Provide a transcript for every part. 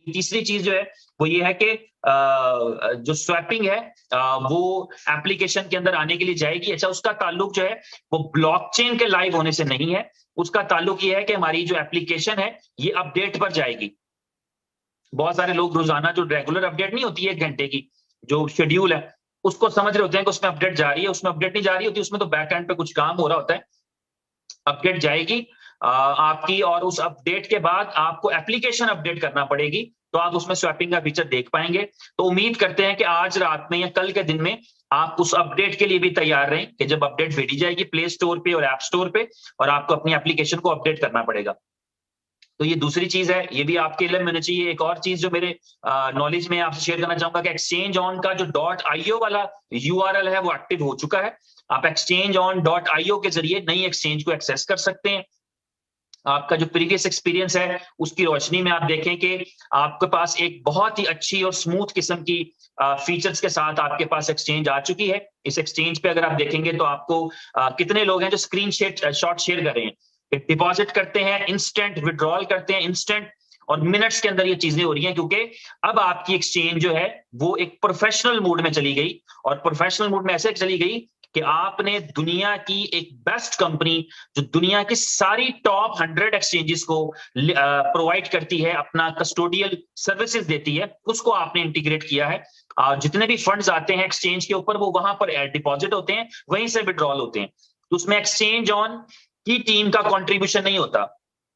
तीसरी चीज जो है वो ये है कि जो स्वैपिंग है वो एप्लीकेशन के अंदर आने के लिए जाएगी। अच्छा, उसका ताल्लुक जो है वो ब्लॉकचेन के लाइव होने से नहीं है, उसका ताल्लुक ये है कि हमारी जो एप्लीकेशन है ये अपडेट पर जाएगी। बहुत सारे लोग रोजाना जो रेगुलर अपडेट नहीं होती है 1 घंटे की, जो शेड्यूल है, उसको समझ रहे होते हैं कि उसमें अपडेट जा रही है, उसमें अपडेट नहीं जा रही होती, उसमें तो बैक एंड पे कुछ काम हो रहा होता है। अपडेट जाएगी आपकी, और उस अपडेट के बाद आपको एप्लीकेशन अपडेट करना पड़ेगी, तो आप उसमें स्वैपिंग का फीचर देख पाएंगे। तो उम्मीद करते हैं कि आज रात में या कल के दिन में आप उस अपडेट के लिए भी तैयार रहें कि जब अपडेट भेजी जाएगी प्ले स्टोर पे और ऐप स्टोर पे, और आपको अपनी एप्लीकेशन को अपडेट करना पड़ेगा। तो ये दूसरी चीज है, ये भी आपके लिए होनी चाहिए। एक और चीज जो मेरे नॉलेज में आपसे शेयर करना चाहूंगा कि एक्सचेंज ऑन का जो .io वाला यूआरएल है वो एक्टिव हो चुका है। आप एक्सचेंज ऑन .io के जरिए नई एक्सचेंज को एक्सेस कर सकते हैं। आपका जो प्रीवियस एक्सपीरियंस है उसकी रोशनी में आप देखें कि आपके पास एक बहुत ही अच्छी और स्मूथ किस्म की फीचर्स के साथ आपके पास एक्सचेंज आ चुकी है। इस एक्सचेंज पे अगर आप देखेंगे तो आपको कितने लोग हैं जो स्क्रीन शॉट शेयर कर रहे हैं, डिपॉजिट करते हैं इंस्टेंट, विड्रॉल करते हैं इंस्टेंट, और मिनट्स के अंदर ये चीजें हो रही हैं, क्योंकि अब आपकी एक्सचेंज जो है वो एक प्रोफेशनल मोड में चली गई। और प्रोफेशनल मोड में ऐसे चली गई कि आपने दुनिया की एक बेस्ट कंपनी जो दुनिया की सारी टॉप 100 एक्सचेंजेस को प्रोवाइड करती है, अपना कस्टोडियल सर्विसेज देती है, उसको आपने इंटीग्रेट किया है। जितने भी फंड्स आते हैं एक्सचेंज के ऊपर वो वहां पर डिपॉजिट होते हैं, वहीं से विड्रॉल होते हैं। तो उसमें एक्सचेंज ऑन की टीम का कंट्रीब्यूशन नहीं होता।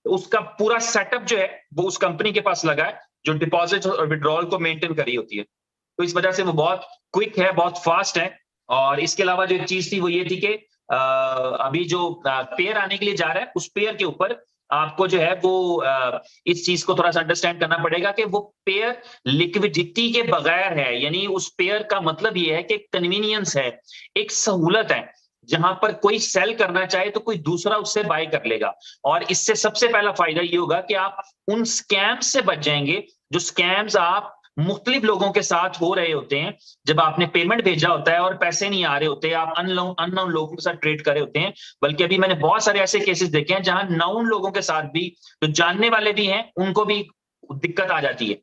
तो उसका पूरा सेटअप जो है वो उस कंपनी के पास लगा है जो डिपॉजिट और विड्रॉल को मेंटेन कर रही होती है। तो इस वजह से वो बहुत क्विक है, बहुत फास्ट है। और इसके अलावा जो एक चीज थी वो ये थी कि अभी जो पेयर आने के लिए जा रहा है उस पेयर के ऊपर आपको जो है वो इस चीज को थोड़ा सा अंडरस्टैंड करना पड़ेगा कि वो पेयर लिक्विडिटी के बगैर है। यानी उस पेयर का मतलब ये है कि कन्वीनियंस है, एक सहूलत है, जहां पर कोई सेल करना चाहे तो कोई दूसरा उससे बाय कर लेगा। और इससे सबसे पहला फायदा ये होगा कि आप उन स्कैम्स से बच जाएंगे जो स्कैम्स आप मुख्तलिफ लोगों के साथ हो रहे होते हैं। जब आपने पेमेंट भेजा होता है और पैसे नहीं आ रहे होते, आप अननोन लोगों के साथ ट्रेड कर रहे होते हैं। बल्कि अभी मैंने बहुत सारे ऐसे केसेस देखे हैं जहां नाउन लोगों के साथ भी, जो जानने वाले भी हैं, उनको भी दिक्कत आ जाती है,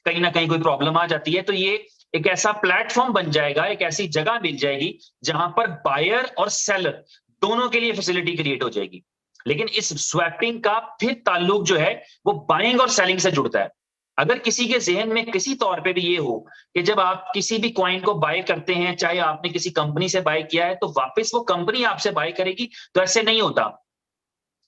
कहीं ना कहीं कोई प्रॉब्लम आ जाती है। तो ये एक ऐसा प्लेटफॉर्म बन जाएगा, एक ऐसी जगह मिल जाएगी जहां पर बायर और सेलर दोनों के लिए फैसिलिटी क्रिएट हो जाएगी। लेकिन इस स्वैपिंग का फिर ताल्लुक जो है वो बाइंग और सेलिंग से जुड़ता है। अगर किसी के जहन में किसी तौर पे भी ये हो कि जब आप किसी भी कॉइन को बाय करते हैं, चाहे आपने किसी कंपनी से बाय किया है, तो वापस वो कंपनी आपसे बाय करेगी, तो ऐसे नहीं होता,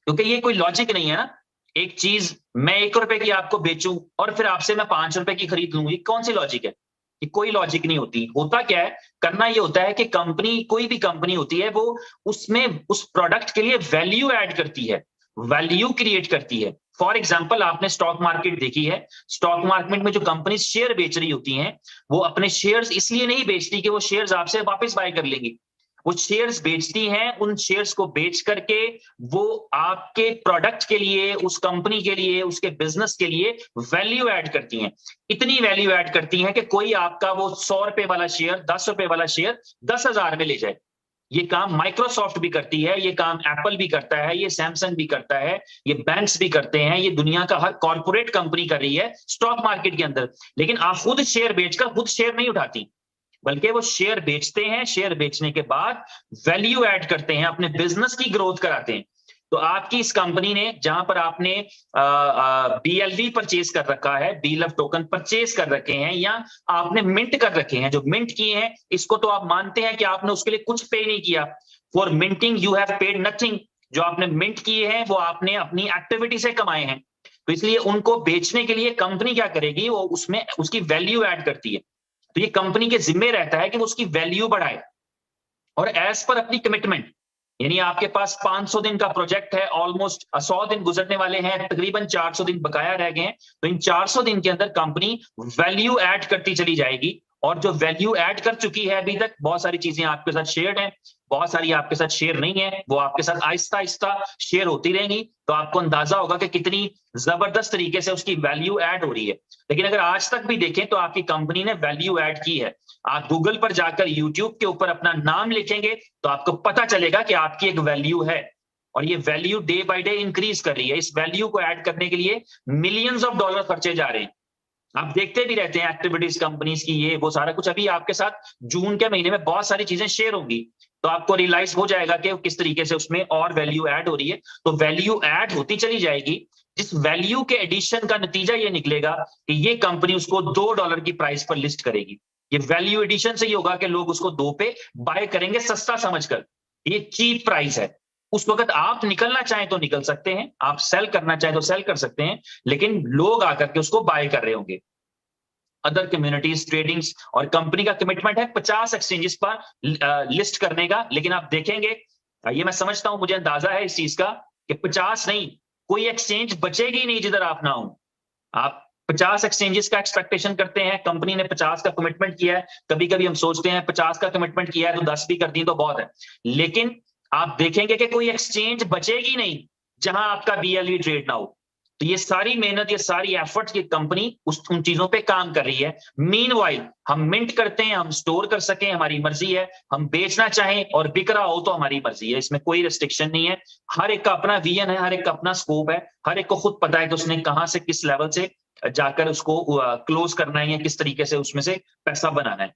क्योंकि ये कोई लॉजिक नहीं है ना। एक चीज मैं 1 रुपए की आपको बेचूं और फिर आपसे मैं 5 रुपए की खरीद लूं, ये कौन सी लॉजिक है? ये कोई लॉजिक नहीं होती। होता क्या है, करना ये होता है कि कंपनी, कोई भी कंपनी होती है, वो उसमें उस प्रोडक्ट के लिए वैल्यू ऐड करती है, वैल्यू क्रिएट करती है। फॉर एग्जाम्पल, आपने स्टॉक मार्केट देखी है, स्टॉक मार्केट में जो कंपनी शेयर बेच रही होती हैं, वो अपने शेयर्स इसलिए नहीं बेचती कि वो शेयर्स आपसे वापस बाय कर लेंगी। वो शेयर्स बेचती हैं, उन शेयर्स को बेच करके वो आपके प्रोडक्ट के लिए, उस कंपनी के लिए, उसके बिजनेस के लिए वैल्यू ऐड करती हैं। इतनी वैल्यू ऐड करती हैं कि कोई आपका वो 100 रुपए वाला शेयर, 10 रुपए वाला शेयर 10,000 में ले जाए। ये काम माइक्रोसॉफ्ट भी करती है, ये काम एप्पल भी करता है, ये सैमसंग भी करता है, ये बैंक्स भी करते हैं, ये दुनिया का हर कॉर्पोरेट कंपनी कर रही है स्टॉक मार्केट के अंदर। लेकिन आप खुद शेयर बेचकर खुद शेयर नहीं उठाती, बल्कि वो शेयर बेचते हैं, शेयर बेचने के बाद वैल्यू ऐड करते हैं, अपने बिजनेस की ग्रोथ कराते हैं। तो आपकी इस कंपनी ने, जहां पर आपने BLV परचेज कर रखा है, BLV टोकन परचेज कर रखे हैं, या आपने मिंट कर रखे हैं, जो मिंट किए हैं, इसको तो आप मानते हैं कि आपने उसके लिए कुछ पे नहीं किया। For minting you have paid nothing. जो आपने मिंट किए हैं वो आपने अपनी एक्टिविटी से कमाए हैं। तो इसलिए उनको बेचने के लिए कंपनी क्या करेगी, वो उसमें उसकी वैल्यू ऐड करती है। तो ये कंपनी के जिम्मे रहता है कि वो उसकी वैल्यू बढ़ाए, और एज पर अपनी कमिटमेंट। यानी आपके पास 500 दिन का प्रोजेक्ट है, ऑलमोस्ट 100 दिन गुजरने वाले हैं, तकरीबन 400 दिन बकाया रह गए हैं। तो इन 400 दिन के अंदर कंपनी वैल्यू ऐड करती चली जाएगी, और जो वैल्यू ऐड कर चुकी है अभी तक, बहुत सारी चीजें आपके साथ शेयर हैं, बहुत सारी आपके साथ शेयर नहीं है, वो आपके साथ आहिस्ता आहिस्ता शेयर होती रहेंगी। तो आपको अंदाजा होगा कि कितनी जबरदस्त तरीके से उसकी वैल्यू ऐड हो रही है। लेकिन अगर आज तक भी देखें तो आपकी कंपनी ने वैल्यू ऐड की है। आप गूगल पर जाकर यूट्यूब के ऊपर अपना नाम लिखेंगे तो आपको पता चलेगा कि आपकी एक वैल्यू है, और ये value day by day increase कर रही है। इस वैल्यू को ऐड करने के लिए मिलियंस ऑफ डॉलर खर्चे जा रहे हैं। आप देखते भी रहते हैं एक्टिविटीज कंपनीज की, ये वो सारा कुछ। अभी आपके साथ जून के महीने में बहुत सारी चीजें शेयर होंगी, तो आपको रियलाइज हो जाएगा कि किस तरीके से उसमें और वैल्यू ऐड हो रही है। तो वैल्यू ऐड होती चली जाएगी। जिस वैल्यू के एडिशन का नतीजा ये निकलेगा कि ये कंपनी उसको $2 की प्राइस पर लिस्ट करेगी। ये वैल्यू एडिशन से ही होगा कि लोग उसको 2 पे बाय करेंगे, सस्ता समझकर। ये चीप प्राइस है। उस वक्त आप निकलना चाहें तो निकल सकते हैं, आप सेल करना चाहें तो सेल कर सकते हैं, लेकिन लोग आकर के उसको बाय कर रहे होंगे। अदर कम्युनिटीज, ट्रेडिंग्स और कंपनी का कमिटमेंट है 50 एक्सचेंजेस पर लिस्ट करने का। लेकिन आप देखेंगे, ये मैं समझता हूं, मुझे अंदाजा है इस चीज का कि 50 नहीं, कोई एक्सचेंज बचेगी नहीं जिधर आप ना हो। आप 50 एक्सचेंजेस का एक्सपेक्टेशन करते हैं, कंपनी ने 50 का कमिटमेंट किया है। कभी कभी हम सोचते हैं 50 का कमिटमेंट किया है तो 10 भी कर दी तो बहुत है। लेकिन आप देखेंगे कि कोई एक्सचेंज बचेगी नहीं जहां आपका बीएलवी ट्रेड ना हो। तो ये सारी मेहनत, ये सारी एफर्ट्स की कंपनी उन चीजों पे काम कर रही है। मीनवाइल हम मिंट करते हैं, हम स्टोर कर सकें, हमारी मर्जी है। हम बेचना चाहें और बिक रहा हो तो हमारी मर्जी है, इसमें कोई रिस्ट्रिक्शन नहीं है। हर एक का अपना विजन है, हर एक का अपना स्कोप है, हर एक को खुद पता है कि उसने कहां से किस लेवल से जाकर उसको क्लोज करना है या किस तरीके से उसमें से पैसा बनाना है।